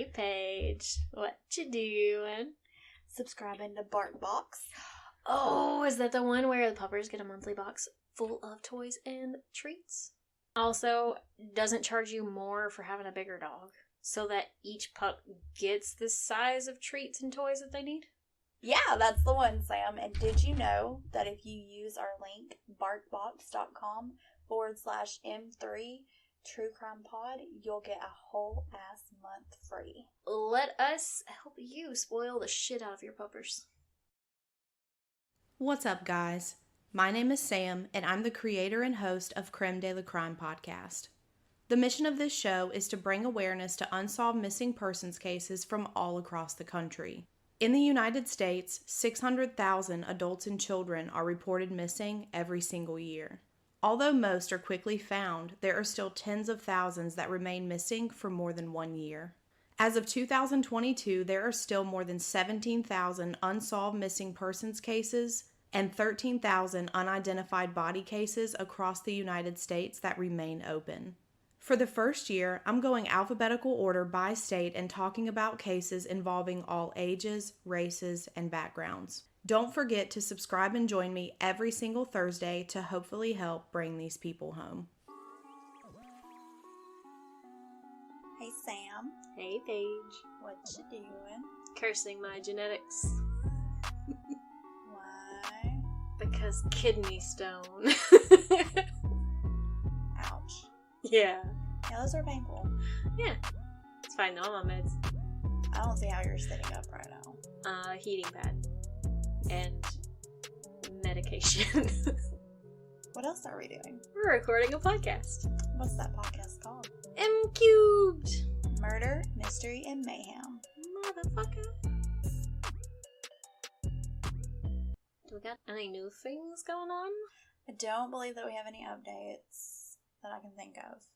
Hey, Paige. What you doing? Subscribing to BarkBox. Oh, is that the one where the puppers get a monthly box full of toys and treats? Also, doesn't charge you more for having a bigger dog, so that each pup gets the size of treats and toys that they need? Yeah, that's the one, Sam. And did you know that if you use our link, barkbox.com/M3 True Crime Pod, you'll get a whole ass month free. Let us help you spoil the shit out of your puppers. What's up, guys? My name is Sam, and I'm the creator and host of Creme de la Crime podcast. The mission of this show is to bring awareness to unsolved missing persons cases from all across the country. In the United States, 600,000 adults and children are reported missing every single year. Although most are quickly found, there are still tens of thousands that remain missing for more than 1 year. As of 2022, there are still more than 17,000 unsolved missing persons cases and 13,000 unidentified body cases across the United States that remain open. For the first year, I'm going alphabetical order by state and talking about cases involving all ages, races, and backgrounds. Don't forget to subscribe and join me every single Thursday to hopefully help bring these people home. Hey, Sam. Hey, Paige. What you doing? Cursing my genetics. Why? Because kidney stone. Ouch. Yeah. Yeah, those are painful. Yeah. It's fine though, I'm on meds. I don't see how you're sitting up right now. Heating pad. And medication. What else are we doing? We're recording a podcast. What's that podcast called? M cubed. Murder, Mystery, and Mayhem. Motherfucker. Do we got any new things going on? I don't believe that we have any updates that I can think of.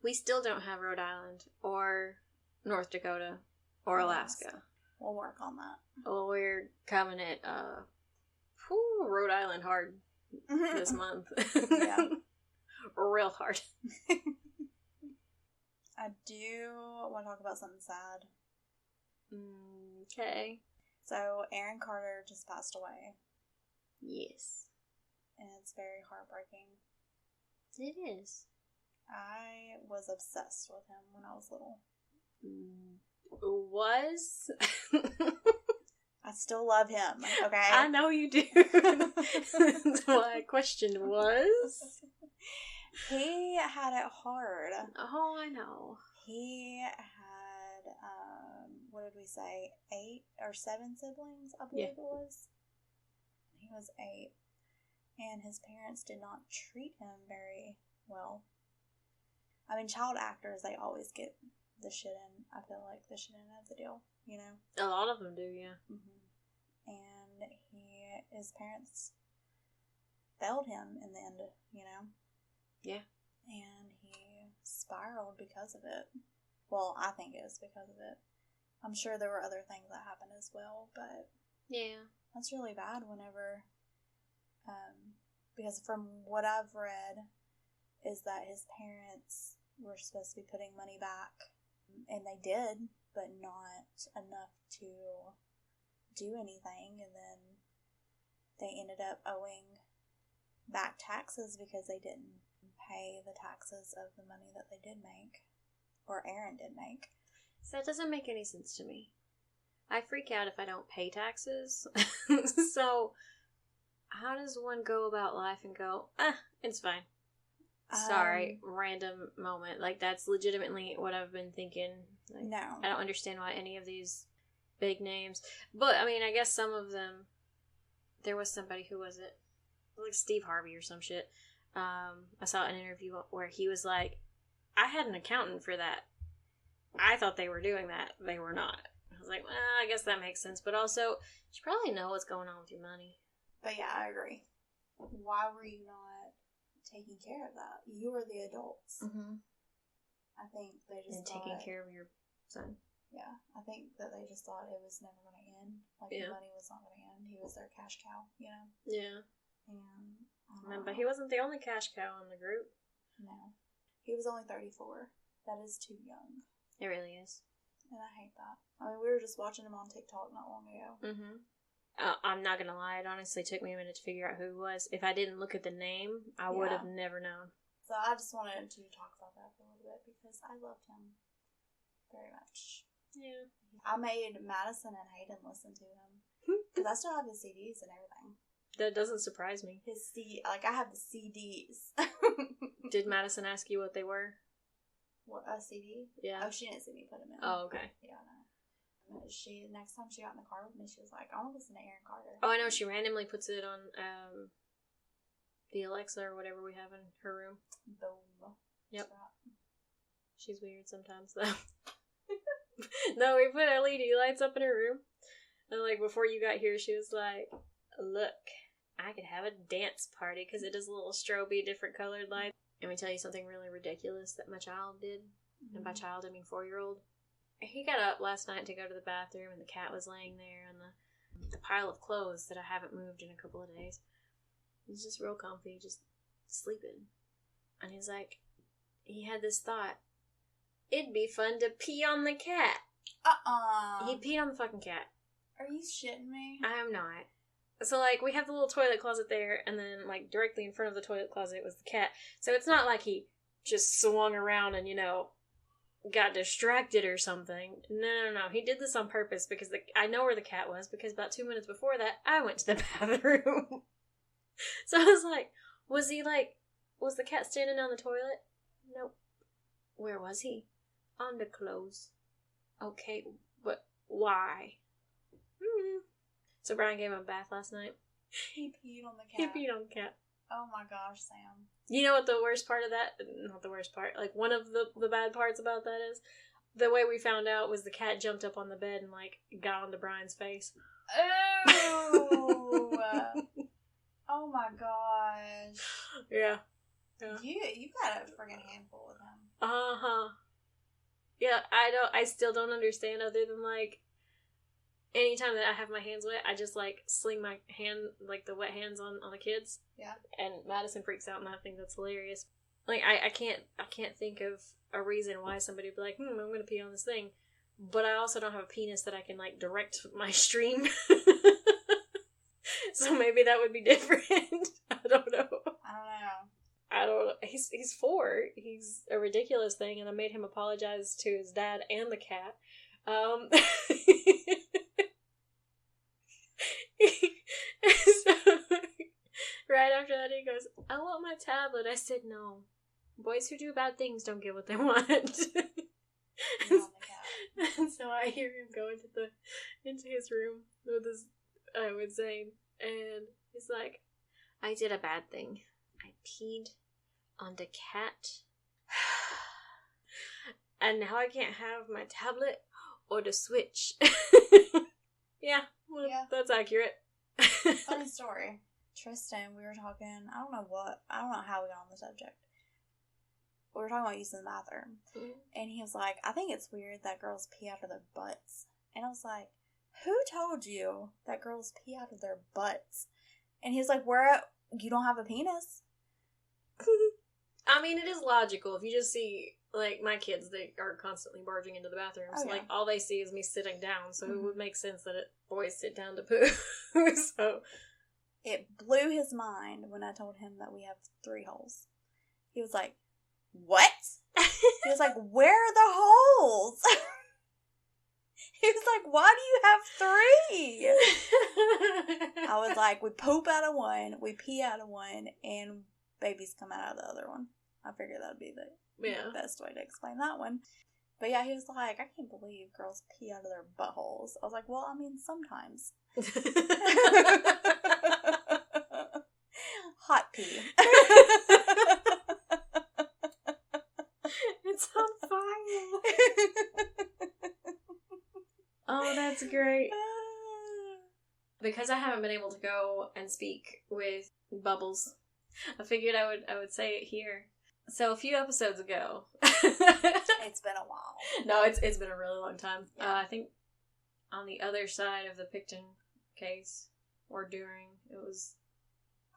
We still don't have Rhode Island or North Dakota or Alaska. We'll work on that. Well, we're coming at Rhode Island hard this month. Yeah. Real hard. I do want to talk about something sad. Okay. So, Aaron Carter just passed away. Yes. And it's very heartbreaking. It is. I was obsessed with him when I was little. Was? I still love him, okay? I know you do. That's why I questioned was. He had it hard. Oh, I know. He had, what did we say, 8 or 7 siblings, I believe it was. He was 8. And his parents did not treat him very well. I mean, child actors, they always get the shit in. I feel like the shit end of the deal, you know? A lot of them do, yeah. Mm-hmm. And his parents failed him in the end, you know? Yeah. And he spiraled because of it. Well, I think it was because of it. I'm sure there were other things that happened as well, but yeah, that's really bad whenever, because from what I've read, is that his parents were supposed to be putting money back, and they did, but not enough to do anything, and then they ended up owing back taxes because they didn't pay the taxes of the money that they did make, or Aaron did make. So that doesn't make any sense to me. I freak out if I don't pay taxes. So, how does one go about life and go, it's fine. Sorry, random moment. Like, that's legitimately what I've been thinking. Like, No. I don't understand why any of these big names. But, I mean, I guess some of them, there was somebody, who was it? Like Steve Harvey or some shit. I saw an interview where he was like, I had an accountant for that. I thought they were doing that. They were not. I was like, well, I guess that makes sense. But also, you should probably know what's going on with your money. But yeah, I agree. Why were you not taking care of that? You were the adults. Mm-hmm. I think they just And taking care of your son. Yeah, I think that they just thought it was never going to end. Like, the money was not going to end. He was their cash cow, you know? Yeah. And, but he wasn't the only cash cow in the group. No. He was only 34. That is too young. It really is. And I hate I mean, we were just watching him on TikTok not long ago. Mm-hmm. I'm not gonna lie, it honestly took me a minute to figure out who he was. If I didn't look at the name, I would have never known. So I just wanted to talk about that for a little bit because I loved him very much. Yeah. I made Madison and Hayden listen to him because I still have his CDs and everything. That doesn't surprise me. I have the CDs. Did Madison ask you what they were? What, a CD? Yeah. Oh, she didn't see me put them in. Oh, okay. Yeah, no. Next time she got in the car with me, she was like, I want to listen to Aaron Carter. Oh, I know. She randomly puts it on the Alexa or whatever we have in her room. Boom. Yep. She's weird sometimes, though. No, we put LED lights up in her room. And, like, before you got here, she was like, look, I could have a dance party because it does a little stroby, different colored lights. Let me tell you something really ridiculous that my child did. Mm-hmm. And by child, I mean 4-year-old. He got up last night to go to the bathroom, and the cat was laying there on the pile of clothes that I haven't moved in a couple of days. He's just real comfy, just sleeping. And he's like, he had this thought, it'd be fun to pee on the cat. He peed on the fucking cat. Are you shitting me? I am not. So, like, we have the little toilet closet there, and then, like, directly in front of the toilet closet was the cat. So it's not like he just swung around and, got distracted or something. No. He did this on purpose because I know where the cat was because about 2 minutes before that, I went to the bathroom. So I was like, was the cat standing on the toilet? Nope. Where was he? On the clothes. Okay, but why? So Brian gave him a bath last night. He peed on the cat. He peed on the cat. Oh my gosh, Sam. You know what the worst part of that? Not the worst part. Like, one of the bad parts about that is, the way we found out was the cat jumped up on the bed and, like, got onto Brian's face. Oh! Oh my gosh. Yeah. You got a friggin' handful with him. Uh-huh. Yeah, I still don't understand other than, like, anytime that I have my hands wet, I just, like, sling my hand, like, the wet hands on the kids. Yeah. And Madison freaks out, and I think that's hilarious. Like, I can't think of a reason why somebody would be like, I'm gonna pee on this thing. But I also don't have a penis that I can, like, direct my stream. So maybe that would be different. I don't know. He's 4. He's a ridiculous thing, and I made him apologize to his dad and the cat. So, right after that, he goes, I want my tablet. I said, no. Boys who do bad things don't get what they want. And so I hear him go into his room with Zane, and he's like, I did a bad thing. I peed on the cat. And now I can't have my tablet or the Switch. Yeah, that's accurate. Funny story. Tristan, we were talking, I don't know how we got on the subject. We were talking about using the bathroom. Mm-hmm. And he was like, I think it's weird that girls pee out of their butts. And I was like, who told you that girls pee out of their butts? And he was like, you don't have a penis? I mean, it is logical. If you just see, like, my kids, they are constantly barging into the bathroom. So, like, all they see is me sitting down. So it would make sense that boys sit down to poo. So it blew his mind when I told him that we have 3 holes. He was like, what? He was like, where are the holes? He was like, why do you have 3? I was like, we poop out of one, we pee out of one, and babies come out of the other one. I figured that would be the best way to explain that one. But yeah, he was like, I can't believe girls pee out of their buttholes. I was like, well, I mean, sometimes. Hot pee. It's on fire. Oh, that's great. Because I haven't been able to go and speak with Bubbles, I figured I would say it here. So a few episodes ago. It's been a while. No, it's been a really long time. Yeah. I think on the other side of the Picton case, or during, it was...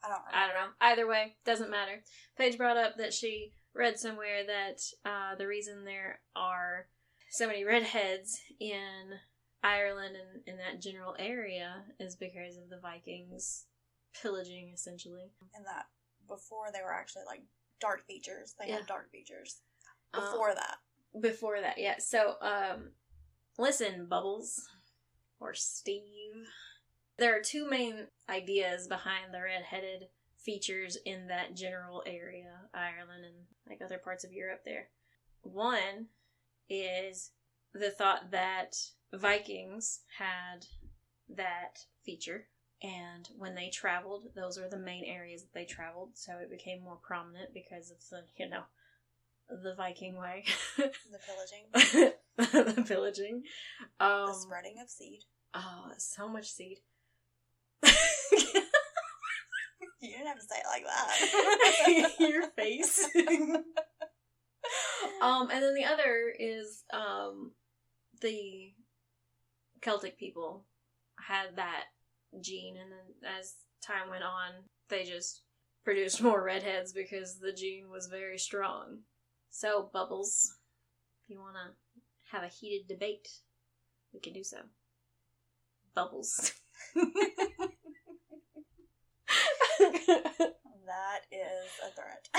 I don't know. Either way, doesn't matter. Paige brought up that she read somewhere that the reason there are so many redheads in Ireland and in that general area is because of the Vikings pillaging, essentially. And that before they were actually like dark features. They had dark features. Before that, yeah. So, listen, Bubbles, or Steve. There are two main ideas behind the red-headed features in that general area, Ireland and like other parts of Europe there. One is the thought that Vikings had that feature, and when they traveled, those were the main areas that they traveled, so it became more prominent because of the, the Viking way. The pillaging. The pillaging. The spreading of seed. Oh, so much seed. You didn't have to say it like that. Your face. And then the other is, the Celtic people had that gene, and then as time went on, they just produced more redheads because the gene was very strong. So, Bubbles, if you want to have a heated debate, we can do so. Bubbles. That is a threat.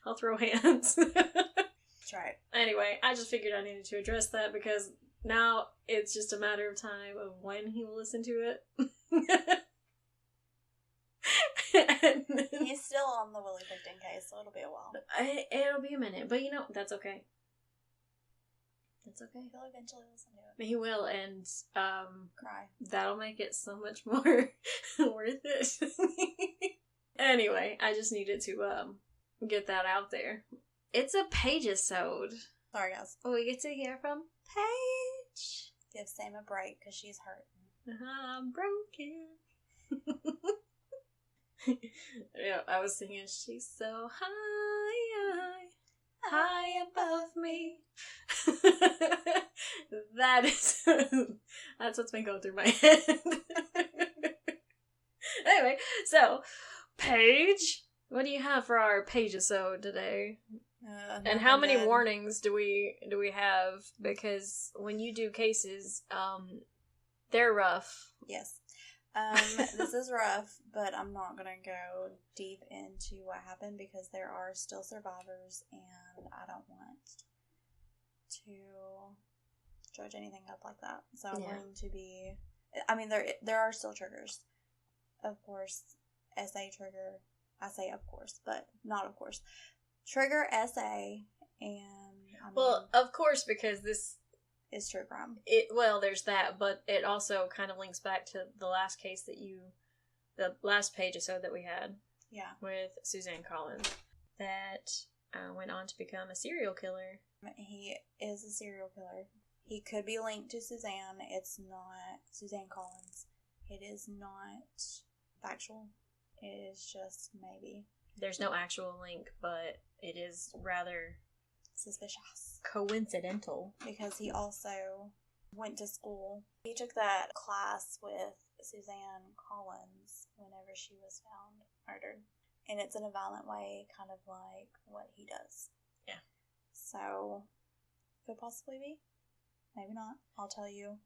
I'll throw hands. That's right. Anyway, I just figured I needed to address that because now it's just a matter of time of when he will listen to it. He's still on the Willie Picton case, so it'll be a while. It'll be a minute, but that's okay. That's okay. He'll eventually listen to it. He will, and cry. That'll make it so much more worth it. Anyway, I just needed to get that out there. It's a Paige-sode. Sorry, guys. We get to hear from Paige. Give Sam a break because she's hurting. I'm broken. Yeah, I was singing, she's so high above me. That's what's been going through my head. Anyway, so Paige, what do you have for our Paige-sode today? And how many warnings do we have? Because when you do cases, they're rough. Yes. This is rough, but I'm not gonna go deep into what happened because there are still survivors, and I don't want to judge anything up like that. So I'm going to be. I mean, there are still triggers, of course. SA trigger. I say of course, but not of course. Trigger SA, and of course, because this is true crime. There's that, but it also kind of links back to the last case the last Paige-sode that we had. Yeah. With Suzanne Collins, that went on to become a serial killer. He is a serial killer. He could be linked to Suzanne. It's not Suzanne Collins. It is not factual. It is just maybe. There's no actual link, but it is rather suspicious. Coincidental. Because he also went to school. He took that class with Suzanne Collins whenever she was found murdered. And it's in a violent way, kind of like what he does. Yeah. So, could possibly be. Maybe not. I'll tell you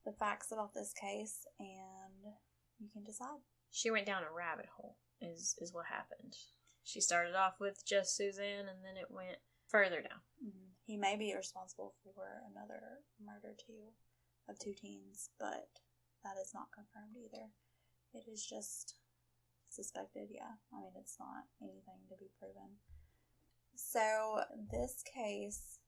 the facts about this case and you can decide. She went down a rabbit hole, is what happened. She started off with just Suzanne, and then it went further down. Mm-hmm. He may be responsible for another murder, too, of 2 teens, but that is not confirmed either. It is just suspected, yeah. I mean, it's not anything to be proven. So, this case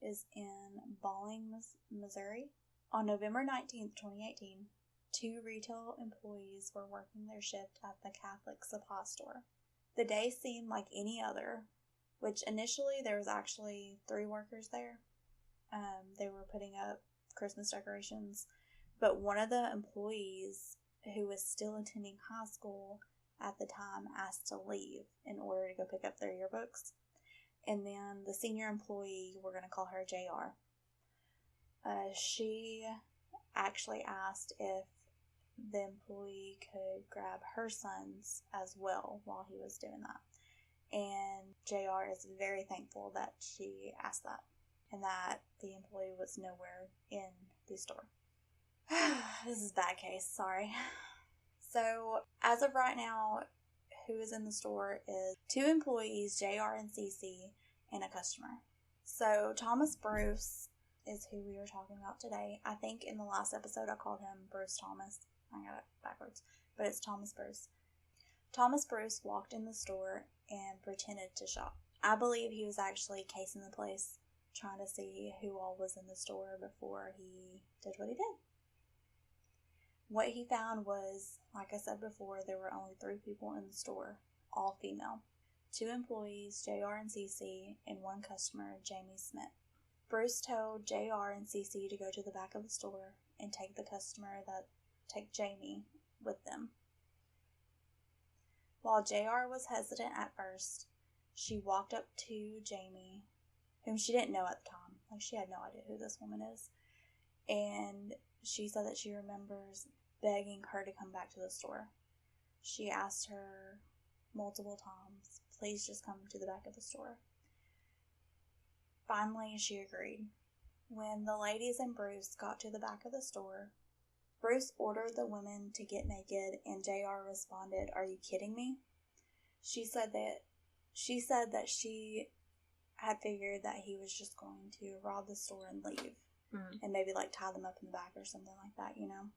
is in Balling, Missouri. On November 19th, 2018, 2 retail employees were working their shift at the Catholic supply store. The day seemed like any other, which initially there was actually 3 workers there. They were putting up Christmas decorations, but one of the employees who was still attending high school at the time asked to leave in order to go pick up their yearbooks. And then the senior employee, we're going to call her JR, she actually asked if the employee could grab her sons as well while he was doing that. And JR is very thankful that she asked that and that the employee was nowhere in the store. This is a bad case, sorry. So, as of right now, who is in the store is 2 employees, JR and CC, and a customer. So, Thomas Bruce is who we were talking about today. I think in the last episode I called him Bruce Thomas. I got it backwards, but it's Thomas Bruce. Thomas Bruce walked in the store and pretended to shop. I believe he was actually casing the place, trying to see who all was in the store before he did what he did. What he found was, like I said before, there were only 3 people in the store, all female. 2 employees, JR and CC, and 1 customer, Jamie Smith. Bruce told JR and CC to go to the back of the store and take Jamie with them. While JR was hesitant at first, she walked up to Jamie, whom she didn't know at the time. Like, she had no idea who this woman is. And she said that she remembers begging her to come back to the store. She asked her multiple times, please just come to the back of the store. Finally, she agreed. When the ladies and Bruce got to the back of the store, Bruce ordered the women to get naked, and JR responded, "Are you kidding me?" She said that she had figured that he was just going to rob the store and leave. And maybe like tie them up in the back or something like that, you know.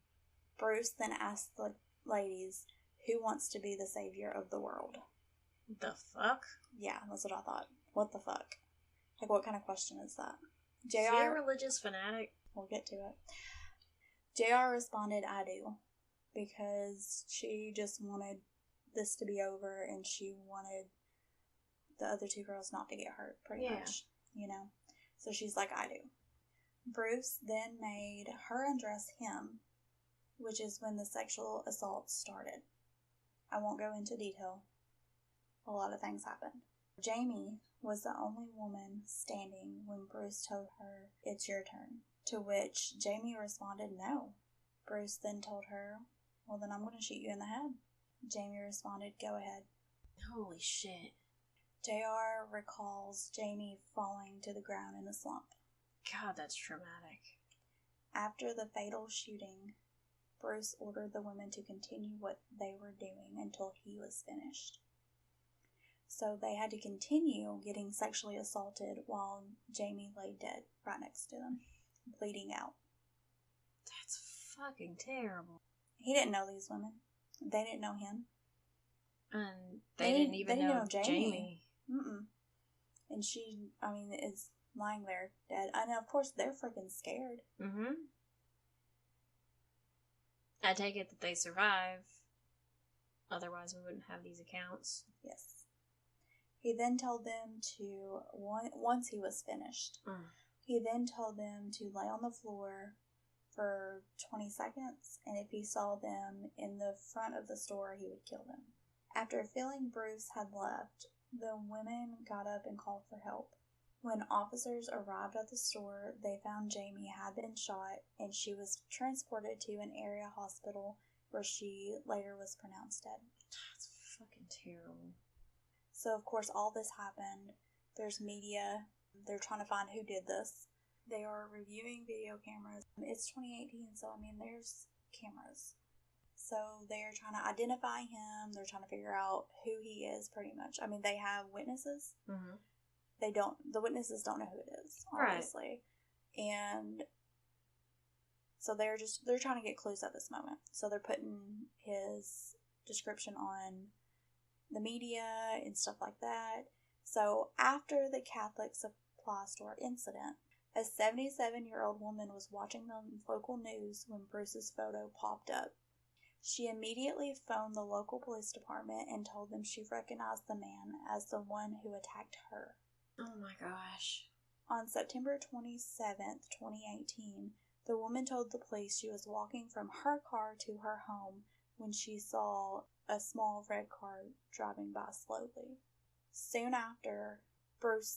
Bruce then asked the ladies, who wants to be the savior of the world? The fuck? Yeah, that's what I thought. What the fuck? Like, what kind of question is that? Is he a religious fanatic? We'll get to it. JR responded, I do. Because she just wanted this to be over and she wanted the other 2 girls not to get hurt, pretty much. You know? So she's like, I do. Bruce then made her undress him, which is when the sexual assault started. I won't go into detail. A lot of things happened. Jamie was the only woman standing when Bruce told her, it's your turn. To which Jamie responded, no. Bruce then told her, well, then I'm going to shoot you in the head. Jamie responded, go ahead. Holy shit. JR recalls Jamie falling to the ground in a slump. God, that's traumatic. After the fatal shooting, Bruce ordered the women to continue what they were doing until he was finished. So they had to continue getting sexually assaulted while Jamie lay dead right next to them, bleeding out. That's fucking terrible. He didn't know these women. They didn't know him. And they didn't even know Jamie. And she, is lying there dead. And of course, they're freaking scared. I take it that they survive. Otherwise, we wouldn't have these accounts. Yes. He then told them to, once he was finished, he then told them to lay on the floor for 20 seconds, and if he saw them in the front of the store, he would kill them. After feeling Bruce had left, the women got up and called for help. When officers arrived at the store, they found Jamie had been shot, and she was transported to an area hospital where she later was pronounced dead. That's fucking terrible. So, of course, all this happened. There's media. They're trying to find who did this. They are reviewing video cameras. It's 2018, so, there's cameras. So, they're trying to identify him. They're trying to figure out who he is, pretty much. They have witnesses. The witnesses don't know who it is, obviously. Right. And so they're trying to get clues at this moment. So they're putting his description on the media and stuff like that. So after the Catholic supply store incident, a 77-year-old woman was watching the local news when Bruce's photo popped up. She immediately phoned the local police department and told them she recognized the man as the one who attacked her. Oh my gosh. On September 27th, 2018, the woman told the police she was walking from her car to her home when she saw a small red car driving by slowly. Soon after,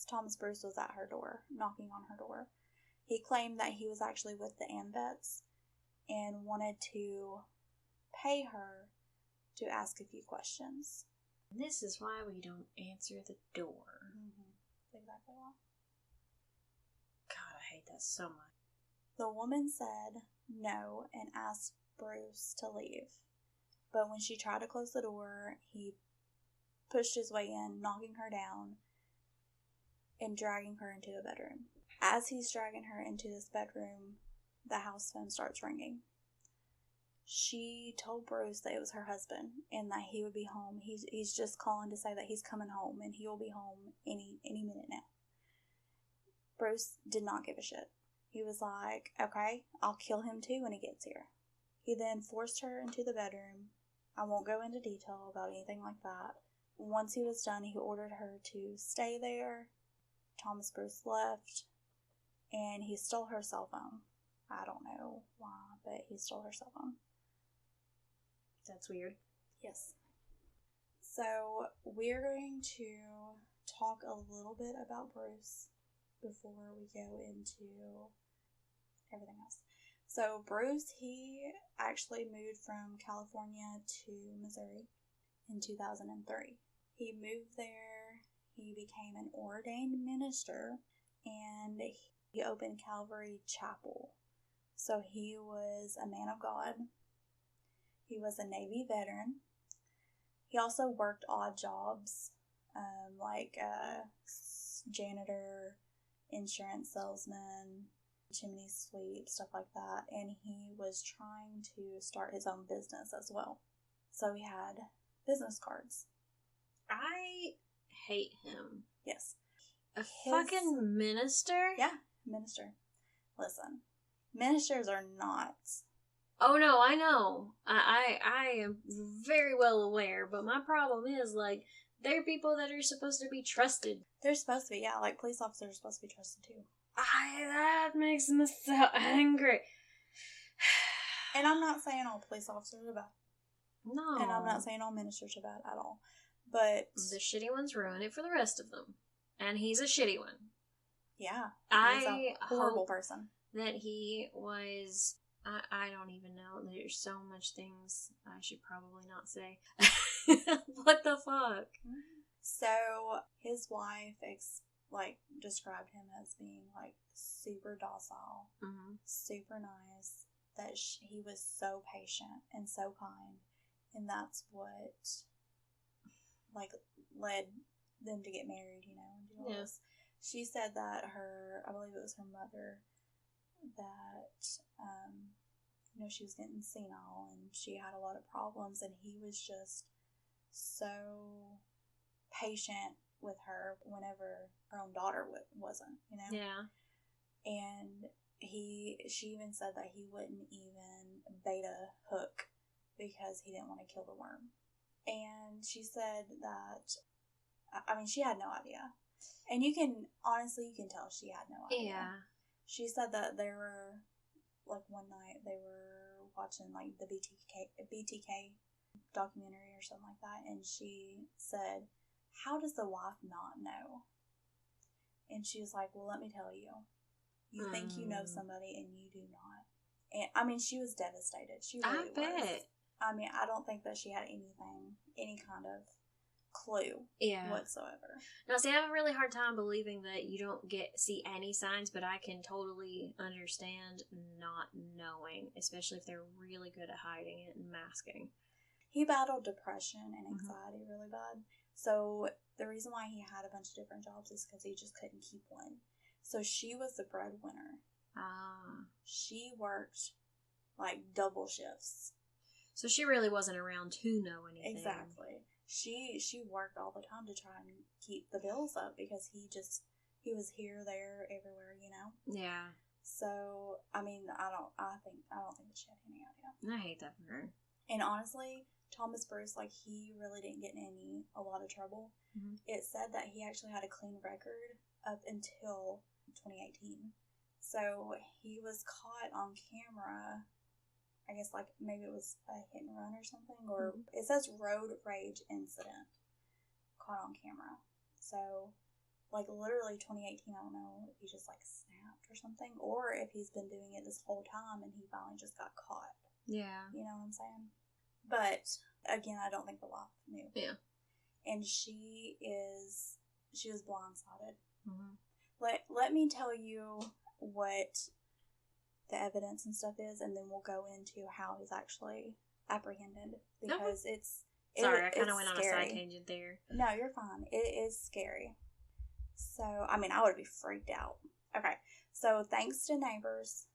Thomas Bruce was at her door, knocking on her door. He claimed that he was actually with the AMVETS and wanted to pay her to ask a few questions. This is why we don't answer the door. That's exactly why. God, I hate that so much. The woman said no and asked Bruce to leave. But when she tried to close the door, he pushed his way in, knocking her down and dragging her into the bedroom. As he's dragging her into this bedroom, the house phone starts ringing. She told Bruce that it was her husband and that he would be home. He's just calling to say that he's coming home and he will be home any minute now. Bruce did not give a shit. He was like, okay, I'll kill him too when he gets here. He then forced her into the bedroom. I won't go into detail about anything like that. Once he was done, he ordered her to stay there. Thomas Bruce left, and he stole her cell phone. I don't know why, but he stole her cell phone. That's weird. Yes. So, we're going to talk a little bit about Bruce before we go into everything else. So, Bruce, he actually moved from California to Missouri in 2003. He moved there, he became an ordained minister, and he opened Calvary Chapel. So, he was a man of God. He was a Navy veteran. He also worked odd jobs, like janitor, insurance salesman, chimney sweep, stuff like that. And he was trying to start his own business as well. So he had business cards. I hate him. Yes. Fucking minister? Yeah, minister. Listen, ministers are not. Oh no, I know. I am very well aware, but my problem is, like, they're people that are supposed to be trusted. They're supposed to be, yeah, like police officers are supposed to be trusted too. That makes me so angry. And I'm not saying all police officers are bad. No. And I'm not saying all ministers are bad at all. But the shitty ones ruin it for the rest of them. And he's a shitty one. Yeah. He's a horrible person. That he was... I don't even know. There's so much things I should probably not say. What the fuck? So, his wife, described him as being, super docile, super nice, that he was so patient and so kind, and that's what, led them to get married, and do all this. She said that I believe it was her mother, that, she was getting senile and she had a lot of problems, and he was just so patient with her whenever her own daughter wasn't, Yeah. And she even said that he wouldn't even bait a hook because he didn't want to kill the worm. And she said that, she had no idea. And you can tell she had no idea. Yeah. She said that they were, one night they were watching, the BTK documentary or something like that, and she said, how does the wife not know? And she was like, well, let me tell you. You think you know somebody and you do not. And, she was devastated. She really was. I bet. I don't think that she had any kind of clue whatsoever. Now, see, I have a really hard time believing that you don't see any signs, but I can totally understand not knowing, especially if they're really good at hiding it and masking. He battled depression and anxiety really bad. So the reason why he had a bunch of different jobs is because he just couldn't keep one. So she was the breadwinner. She worked double shifts. So she really wasn't around to know anything. Exactly. She worked all the time to try and keep the bills up because he was here, there, everywhere, Yeah. So I don't think that she had any idea. I hate that for her. And honestly, Thomas Bruce, he really didn't get in a lot of trouble. Mm-hmm. It said that he actually had a clean record up until 2018. So he was caught on camera, I guess maybe it was a hit and run or something, or it says road rage incident, caught on camera. So, literally 2018, I don't know if he just snapped or something, or if he's been doing it this whole time and he finally just got caught. Yeah. You know what I'm saying? But, again, I don't think the wife knew. Yeah. and she was blindsided. Mm-hmm. Let me tell you what the evidence and stuff is, and then we'll go into how he's actually apprehended, because it's sorry, I kind of went scary. on a side tangent there. No, you're fine. It is scary. So, I mean, I would be freaked out. Okay, so thanks to neighbors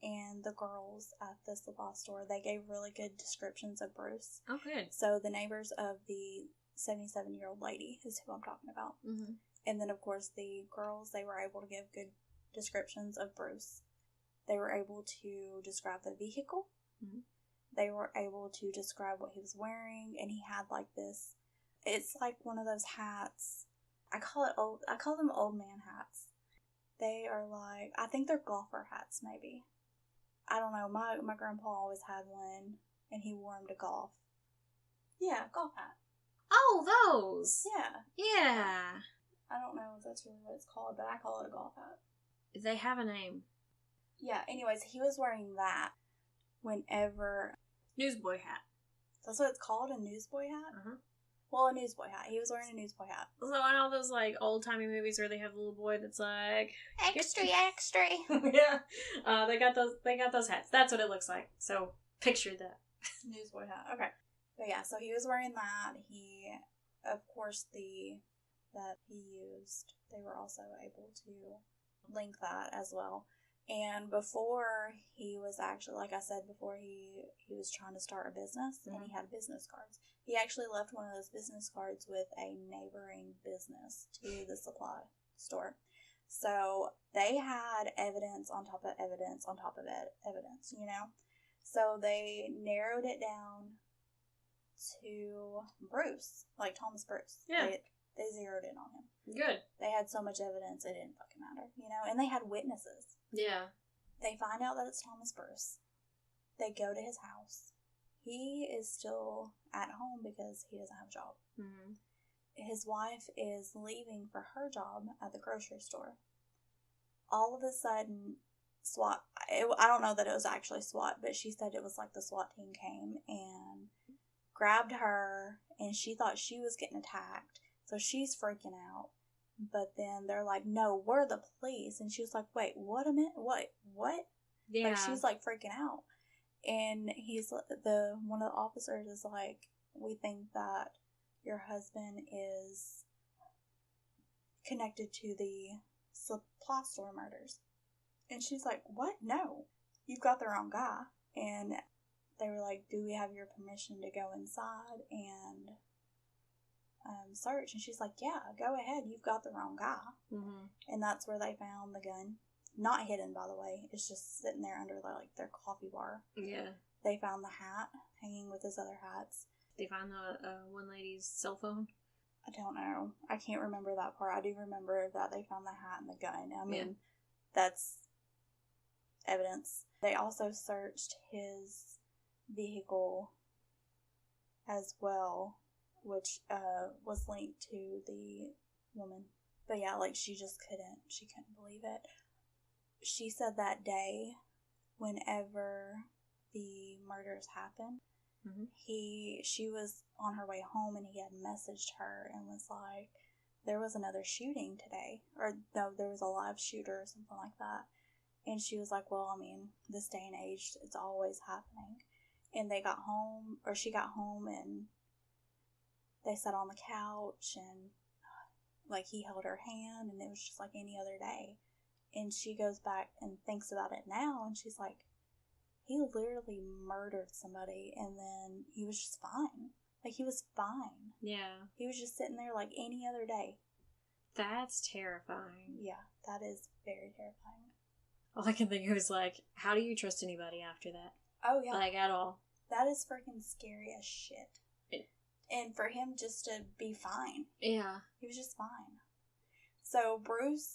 and the girls at the supply store, they gave really good descriptions of Bruce. Oh, good. So the neighbors of the 77-year-old lady is who I'm talking about. Mm-hmm. And then, of course, the girls, they were able to give good descriptions of Bruce. They were able to describe the vehicle. Mm-hmm. They were able to describe what he was wearing, and he had like this, it's like one of those hats. I call them old man hats. They are like, I think they're golfer hats, maybe. I don't know. My grandpa always had one, and he wore them to golf. Yeah, golf hat. Oh, those. Yeah. Yeah. I don't know if that's really what it's called, but I call it a golf hat. They have a name. Yeah, anyways, he was wearing that whenever... Newsboy hat. That's what it's called, a newsboy hat? Uh-huh. Well, a newsboy hat. He was wearing a newsboy hat. So in all those, like, old-timey movies where they have a little boy that's like... Extra. Yeah. They got those hats. That's what it looks like. So, picture that. Newsboy hat. Okay. But yeah, so he was wearing that. He, of course, that he used, they were also able to link that as well. And before he was actually, like I said before, he was trying to start a business, and he had business cards. He actually left one of those business cards with a neighboring business to the supply store. So they had evidence on top of evidence on top of evidence, you know? So they narrowed it down to Bruce, like Thomas Bruce. Yeah. They zeroed in on him. Good. They had so much evidence, it didn't fucking matter, you know? And they had witnesses. Yeah. They find out that it's Thomas Bruce. They go to his house. He is still at home because he doesn't have a job. Mm-hmm. His wife is leaving for her job at the grocery store. All of a sudden, I don't know that it was actually SWAT, but she said it was like the SWAT team came and grabbed her, and she thought she was getting attacked. So she's freaking out. But then they're like, no, we're the police. And she was like, wait, what a minute? What? Yeah. Like, she's like freaking out. And one of the officers is like, we think that your husband is connected to the supply store murders. And she's like, what? No, you've got the wrong guy. And they were like, do we have your permission to go inside and search? And she's like, yeah, go ahead, you've got the wrong guy. Mm-hmm. And that's where they found the gun. Not hidden, by the way. It's just sitting there under their coffee bar. Yeah. They found the hat hanging with his other hats. They found the one lady's cell phone. I don't know. I can't remember that part. I do remember that they found the hat and the gun. I mean, That's evidence. They also searched his vehicle as well, which was linked to the woman. But yeah, like, she couldn't believe it. She said that day, whenever the murders happened, mm-hmm. she was on her way home, and he had messaged her and was like, there was another shooting today, or no, there was a live shooter or something like that. And she was like, well, I mean, this day and age, it's always happening. And she got home, and they sat on the couch, and like, he held her hand, and it was just like any other day. And she goes back and thinks about it now, and she's like, he literally murdered somebody, and then he was just fine. Like, he was fine. Yeah. He was just sitting there like any other day. That's terrifying. Yeah, that is very terrifying. All I can think of is, like, how do you trust anybody after that? Oh, yeah. Like, at all. That is freaking scary as shit. And for him just to be fine. Yeah. He was just fine. So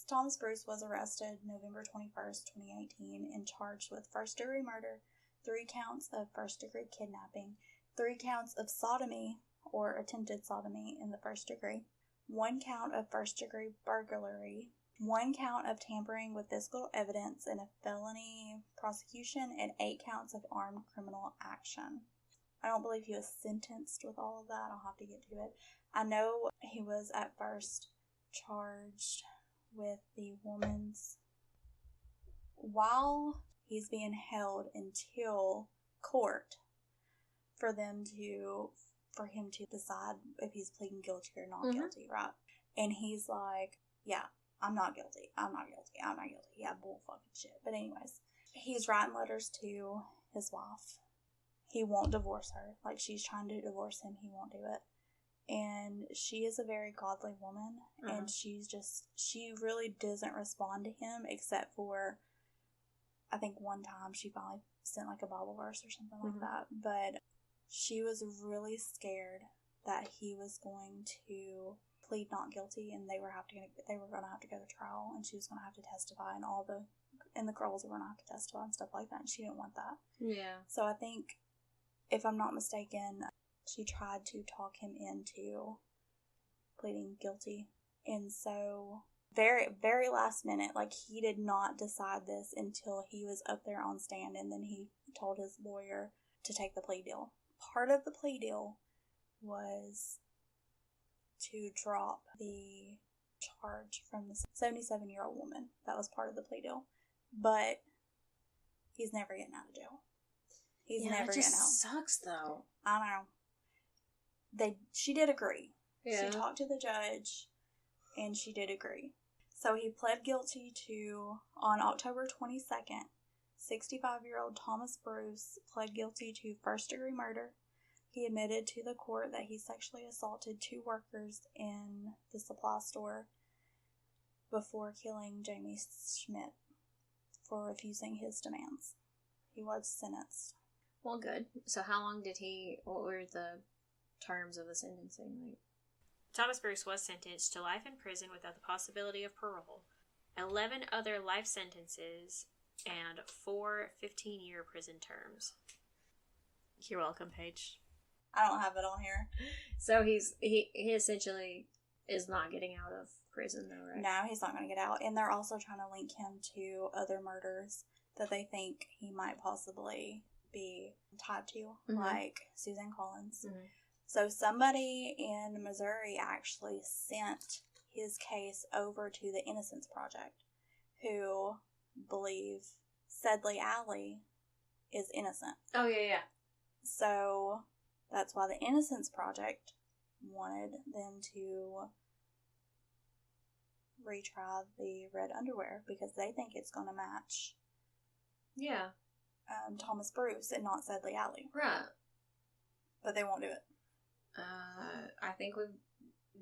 Thomas Bruce was arrested November 21st, 2018, and charged with first-degree murder, 3 counts of first-degree kidnapping, 3 counts of sodomy or attempted sodomy in the first degree, 1 count of first-degree burglary, 1 count of tampering with physical evidence in a felony prosecution, and 8 counts of armed criminal action. I don't believe he was sentenced with all of that. I'll have to get to it. I know he was at first charged with the woman's, while he's being held until court for him to decide if he's pleading guilty or not guilty, right? And he's like, yeah, I'm not guilty. Yeah, bull fucking shit. But anyways, he's writing letters to his wife. He won't divorce her. Like, she's trying to divorce him. He won't do it. And she is a very godly woman. And she really doesn't respond to him except for, I think one time she finally sent like a Bible verse or something like that. But she was really scared that he was going to plead not guilty, and they were going to have to go to trial, and she was going to have to testify, and the girls were going to have to testify and stuff like that, and she didn't want that. Yeah. So I think, if I'm not mistaken, she tried to talk him into pleading guilty, and so very, very last minute, like, he did not decide this until he was up there on stand, and then he told his lawyer to take the plea deal. Part of the plea deal was to drop the charge from the 77-year-old woman. That was part of the plea deal. But he's never getting out of jail. He's never getting out. It just sucks, though. I know. She did agree. Yeah. She talked to the judge, and she did agree. So he pled guilty on October 22nd, 65-year-old Thomas Bruce pled guilty to first-degree murder. He admitted to the court that he sexually assaulted 2 workers in the supply store before killing Jamie Schmidt for refusing his demands. He was sentenced. Well, good. So how long what were the terms of the sentencing? Thomas Bruce was sentenced to life in prison without the possibility of parole, 11 other life sentences, and 4 15-year prison terms. You're welcome, Paige. I don't have it on here. So he essentially is not getting out of prison, though, right? No, he's not going to get out. And they're also trying to link him to other murders that they think he might possibly be tied to, like Susan Collins. So somebody in Missouri actually sent his case over to the Innocence Project, who believe Sedley Alley is innocent. Oh, yeah. So that's why the Innocence Project wanted them to retry the red underwear, because they think it's going to match Thomas Bruce and not Sedley Alley. Right. But they won't do it. I think we've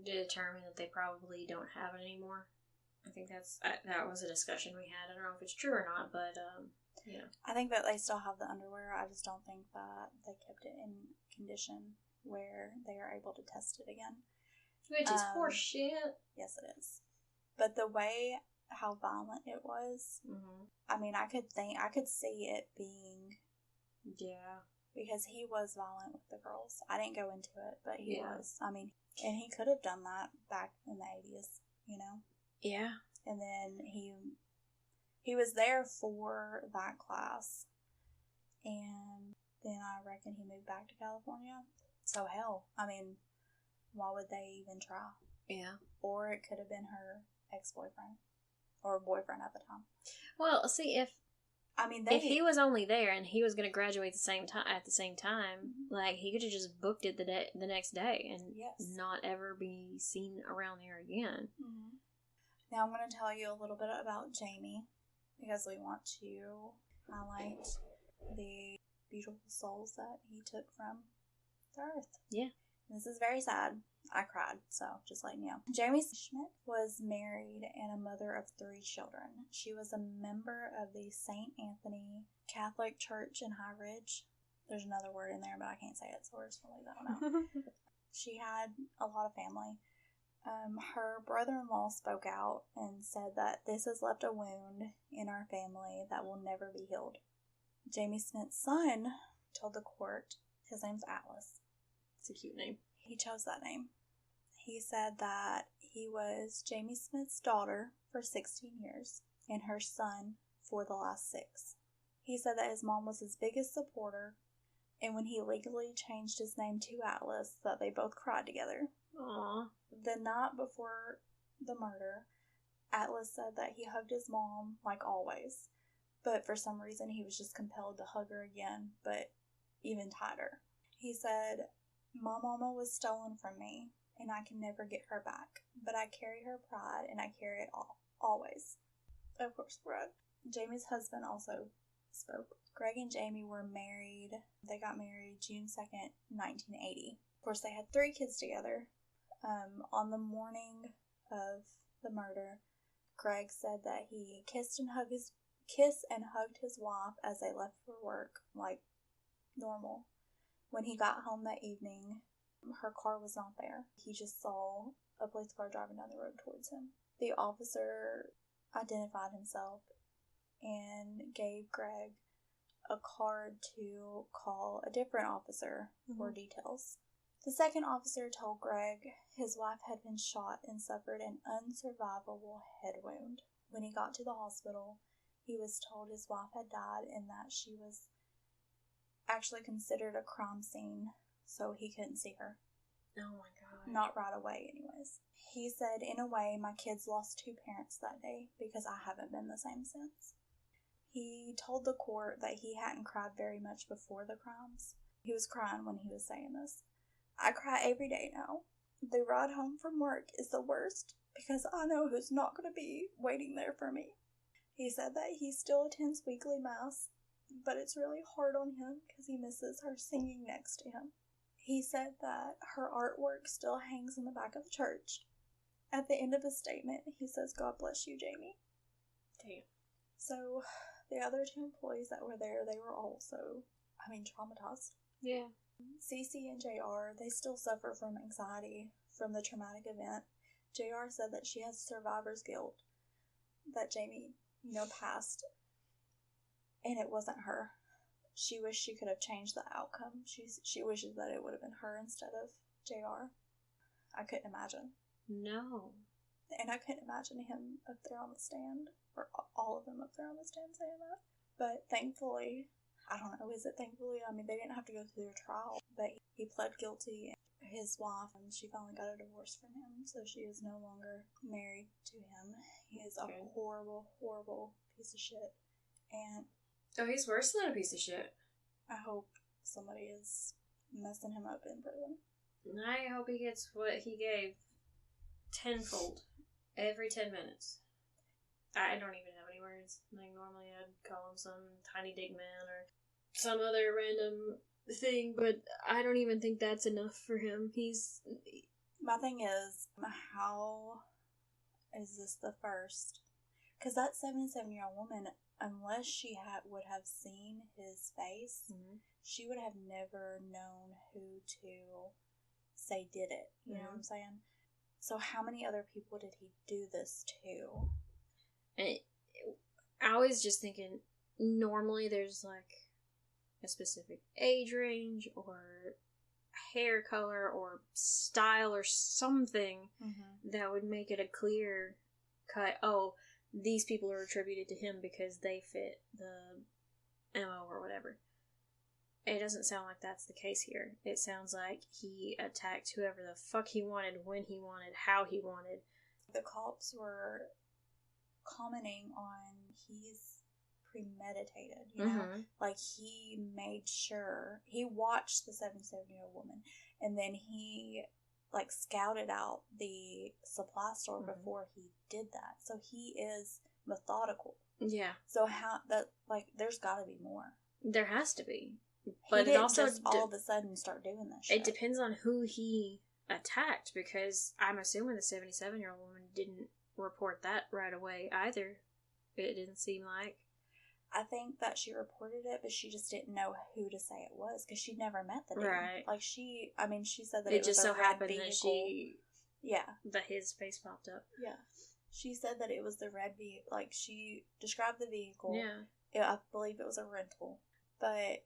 determined that they probably don't have it anymore. I think that was a discussion we had. I don't know if it's true or not, but yeah. I think that they still have the underwear. I just don't think that they kept it in condition where they are able to test it again. Which is horse shit. Yes, it is. But the way how violent it was, I mean, I could see it being. Yeah. Because he was violent with the girls. I didn't go into it, but he was. I mean, and he could have done that back in the 80s, you know? Yeah. And then he was there for that class. And then I reckon he moved back to California. So hell, I mean, why would they even try? Yeah. Or it could have been her ex-boyfriend. Or boyfriend at the time. Well, see, if he was only there and he was going to graduate at the same time, like, he could have just booked it the next day and not ever be seen around there again. Now I'm going to tell you a little bit about Jamie, because we want to highlight the beautiful souls that he took from the earth. Yeah. This is very sad. I cried, so just letting you know. Jamie Schmidt was married and a mother of 3 children. She was a member of the St. Anthony Catholic Church in High Ridge. There's another word in there, but I can't say it, so we're just going to leave that one out. She had a lot of family. Her brother-in-law spoke out and said that this has left a wound in our family that will never be healed. Jamie Smith's son told the court, his name's Atlas. It's a cute name. He chose that name. He said that he was Jamie Smith's daughter for 16 years and her son for the last 6. He said that his mom was his biggest supporter, and when he legally changed his name to Atlas, that they both cried together Aww. The night before the murder, Atlas said that he hugged his mom like always, but for some reason he was just compelled to hug her again, but even tighter. He said, "My mama was stolen from me, and I can never get her back, but I carry her pride, and I carry it all, always." Of course, Greg. Jamie's husband also spoke. Greg and Jamie were married. They got married June 2nd, 1980. Of course, they had 3 kids together. On the morning of the murder, Greg said that he kissed and hugged his wife as they left for work, like normal. When he got home that evening, her car was not there. He just saw a police car driving down the road towards him. The officer identified himself and gave Greg a card to call a different officer for details. The second officer told Greg his wife had been shot and suffered an unsurvivable head wound. When he got to the hospital, he was told his wife had died and that she was actually considered a crime scene, so he couldn't see her. Oh my god. Not right away, anyways. He said, "In a way, my kids lost 2 parents that day because I haven't been the same since." He told the court that he hadn't cried very much before the crimes. He was crying when he was saying this. "I cry every day now. The ride home from work is the worst because I know who's not going to be waiting there for me." He said that he still attends weekly mass, but it's really hard on him because he misses her singing next to him. He said that her artwork still hangs in the back of the church. At the end of his statement, he says, "God bless you, Jamie." Damn. So, the other 2 employees that were there, they were also, traumatized. Yeah. Cece and JR, they still suffer from anxiety from the traumatic event. JR said that she has survivor's guilt, that Jamie, passed, and it wasn't her. She wished she could have changed the outcome. She wishes that it would have been her instead of JR. I couldn't imagine. No. And I couldn't imagine him up there on the stand, or all of them up there on the stand saying that. But thankfully, I don't know, is it thankfully? They didn't have to go through a trial, but he pled guilty. His wife, and she finally got a divorce from him, so she is no longer married to him. He is a horrible, horrible piece of shit. And he's worse than a piece of shit. I hope somebody is messing him up in prison. I hope he gets what he gave tenfold every 10 minutes. I don't even have any words. Normally I'd call him some tiny dick man or some other random thing, but I don't even think that's enough for him. My thing is, how is this the first? Because that 77-year-old woman, unless she would have seen his face, she would have never known who to say did it. You know what I'm saying? So how many other people did he do this to? I was just thinking, normally there's a specific age range or hair color or style or something that would make it a clear cut, these people are attributed to him because they fit the MO or whatever. It doesn't sound like that's the case here. It sounds like he attacked whoever the fuck he wanted, when he wanted, how he wanted. The cops were commenting on he's premeditated, he made sure, he watched the 77-year-old woman, and then he scouted out the supply store before he did that. So he is methodical. Yeah. So how that there's got to be more. There has to be, but he didn't also just all of a sudden start doing this shit. It depends on who he attacked, because I'm assuming the 77-year-old woman didn't report that right away either. It didn't seem like. I think that she reported it, but she just didn't know who to say it was because she'd never met the dude. Right. she said that it just so happened vehicle. That his face popped up. Yeah. She said that it was the red vehicle. She described the vehicle. Yeah. I believe it was a rental. But,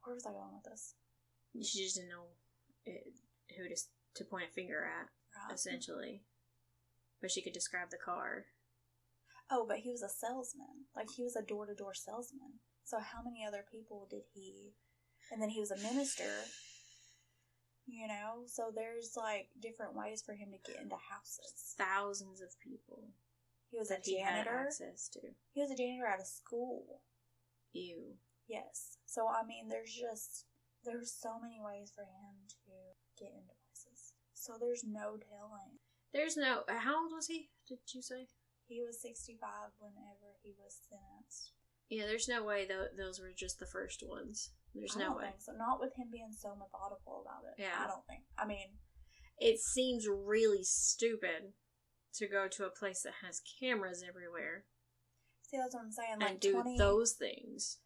where was I going with this? She just didn't know who to point a finger at, essentially. But she could describe the car. Oh, but he was a salesman. He was a door-to-door salesman. So how many other people did he... And then he was a minister. You know? So there's, like, different ways for him to get into houses. Thousands of people. He was a He had janitor. access to. He was a janitor at a school. Ew. Yes. So, I mean, there's so many ways for him to get into places. So there's no telling. There's no... How old was he, did you say? He was 65 whenever he was sentenced. Yeah, there's no way those were just the first ones. There's no way. I don't think so. Not with him being so methodical about it. Yeah. I don't think. I mean... It seems really stupid to go to a place that has cameras everywhere. See, that's what I'm saying. And do those things.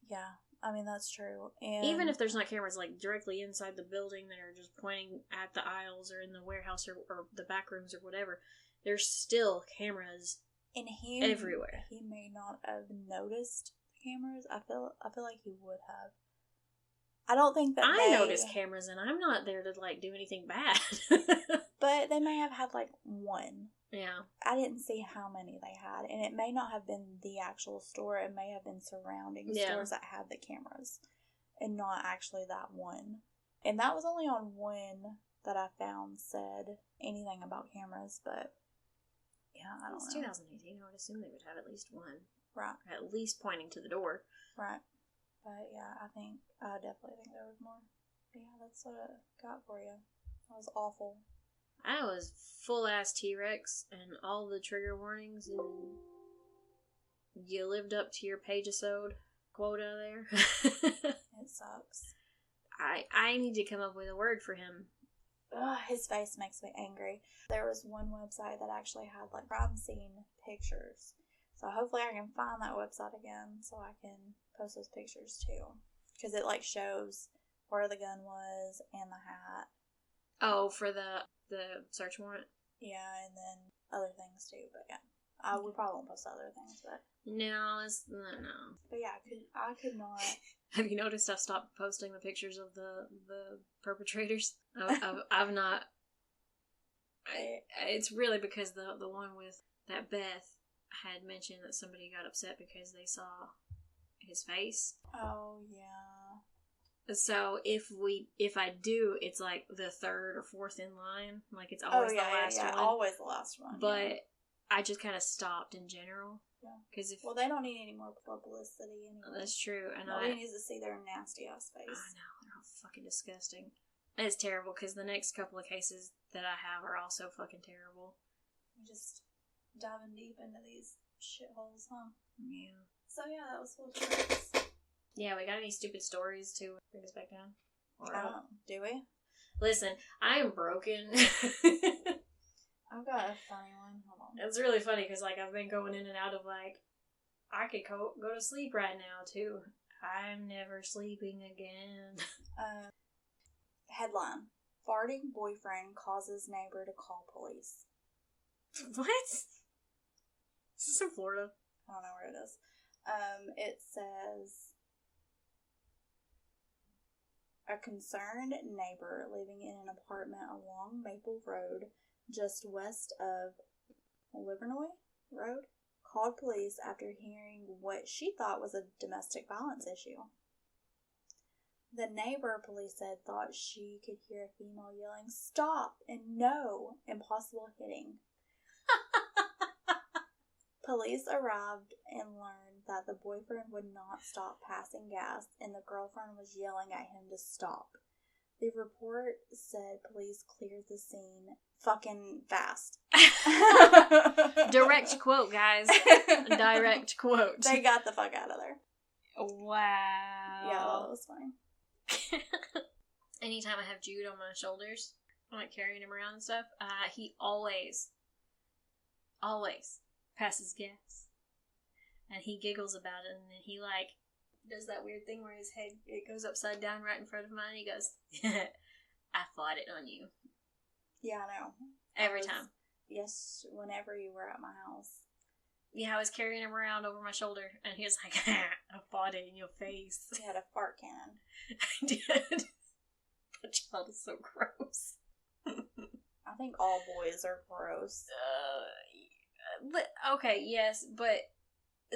Yeah, I mean, that's true. And even if there's not cameras, like, directly inside the building that are just pointing at the aisles or in the warehouse or the back rooms or whatever, there's still cameras everywhere. He may not have noticed the cameras. I feel like he would have. I don't think that I noticed cameras, and I'm not there to, like, do anything bad. But they may have had, like, one. Yeah. I didn't see how many they had, and it may not have been the actual store. It may have been surrounding stores that had the cameras, and not actually that one. And that was only on one that I found said anything about cameras, but yeah, I don't know. It's 2018. I would assume they would have at least one. Right. At least pointing to the door. Right. But yeah, I definitely think there was more. But yeah, that's what I got for you. That was awful. I was full-ass T-Rex and all the trigger warnings, and you lived up to your Paige-sode quota there. It sucks. I need to come up with a word for him. Ugh, his face makes me angry. There was one website that actually had, like, crime scene pictures. So hopefully I can find that website again so I can post those pictures too. Because it, like, shows where the gun was and the hat. Oh, for the search warrant? Yeah, and then other things too, but yeah. I would probably won't post other things, but... No. But yeah, I could not... Have you noticed I've stopped posting the pictures of the perpetrators? I've not... It's really because the one with that Beth had mentioned that somebody got upset because they saw his face. Oh, yeah. So if I do, it's like the third or fourth in line. Like, it's always the last one. Always the last one. But I just kind of stopped in general. Yeah. Because well, they don't need any more publicity anyway. That's true. And nobody needs to see their nasty ass face. I know, they're all fucking disgusting. And it's terrible because the next couple of cases that I have are also fucking terrible. You're just diving deep into these shitholes, huh? Yeah. So yeah, that was full tricks. Yeah, we got any stupid stories to bring us back down? Or do we? Listen, I am broken. I've got a funny one. Hold on. It's really funny because, like, I've been going in and out of, like, I could go to sleep right now, too. I'm never sleeping again. Headline. Farting boyfriend causes neighbor to call police. What? Is this in Florida? I don't know where it is. It says... A concerned neighbor living in an apartment along Maple Road, just west of Livernois Road, called police after hearing what she thought was a domestic violence issue. The neighbor, police said, thought she could hear a female yelling, "Stop!" and "No!" and possible hitting. Police arrived and learned that the boyfriend would not stop passing gas and the girlfriend was yelling at him to stop. The report said police cleared the scene fucking fast. Direct quote, guys. Direct quote. They got the fuck out of there. Wow. Yeah, that was funny. Anytime I have Jude on my shoulders, I'm like carrying him around and stuff, he always passes gas. And he giggles about it, and then he, like, does that weird thing where his head, it goes upside down right in front of mine, and he goes, I fought it on you. Yeah, I know. Every time. Yes, whenever you were at my house. Yeah, I was carrying him around over my shoulder, and he was like, I fought it in your face. He had a fart cannon. I did. That child is so gross. I think all boys are gross. Okay, yes, but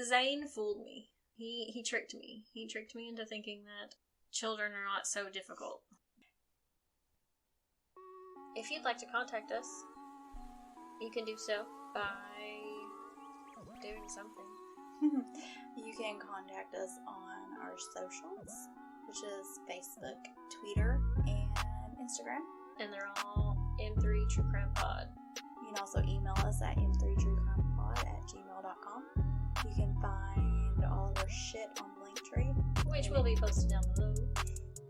Zane fooled me. He tricked me. He tricked me into thinking that children are not so difficult. if you'd like to contact us, you can do so by doing something. You can contact us on our socials, which is Facebook, Twitter, and Instagram. And they're all M3 True Crime Pod. You can also email us at m3truecrimepod@gmail.com. You can find all of our shit on Linktree, Which will be posted down below.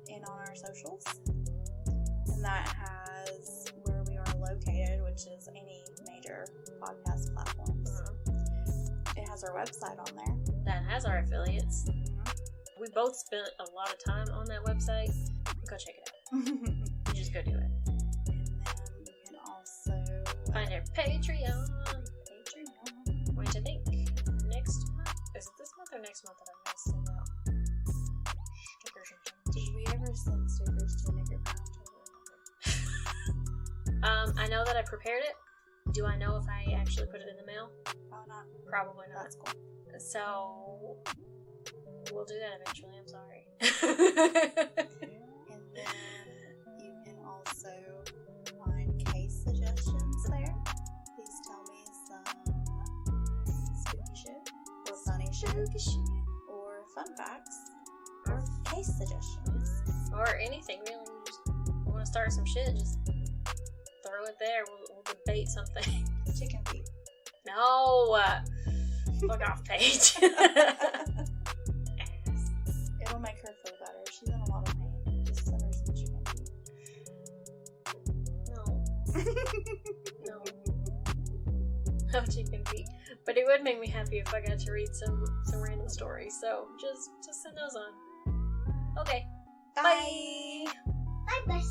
and on our socials. And that has where we are located, which is any major podcast platforms. It has our website on there. That has our affiliates. We both spent a lot of time on that website. Go check it out. You just go do it. And then you can also Find our Patreon. Which I think next month. Is it this month or next month that I'm going to send out stickers and things? Did we ever send stickers to Nick or I know that I prepared it. Do I know if I actually put it in the mail? Probably not. Probably not. That's cool. So we'll do that eventually. I'm sorry. And then you can also find case suggestions there. Please tell me some spooky shit, or funny shit, or fun facts, or case suggestions. Or anything really. You just want to start some shit, just throw it there. We'll debate something. Chicken feet. No! Fuck off, Paige. Ass. It'll make her feel better. She's in a lot of pain. Just send her some chicken feet. No. No. No chicken feet. But it would make me happy if I got to read some random stories. So just send those on. Okay. Bye. Bye. Bye, bye.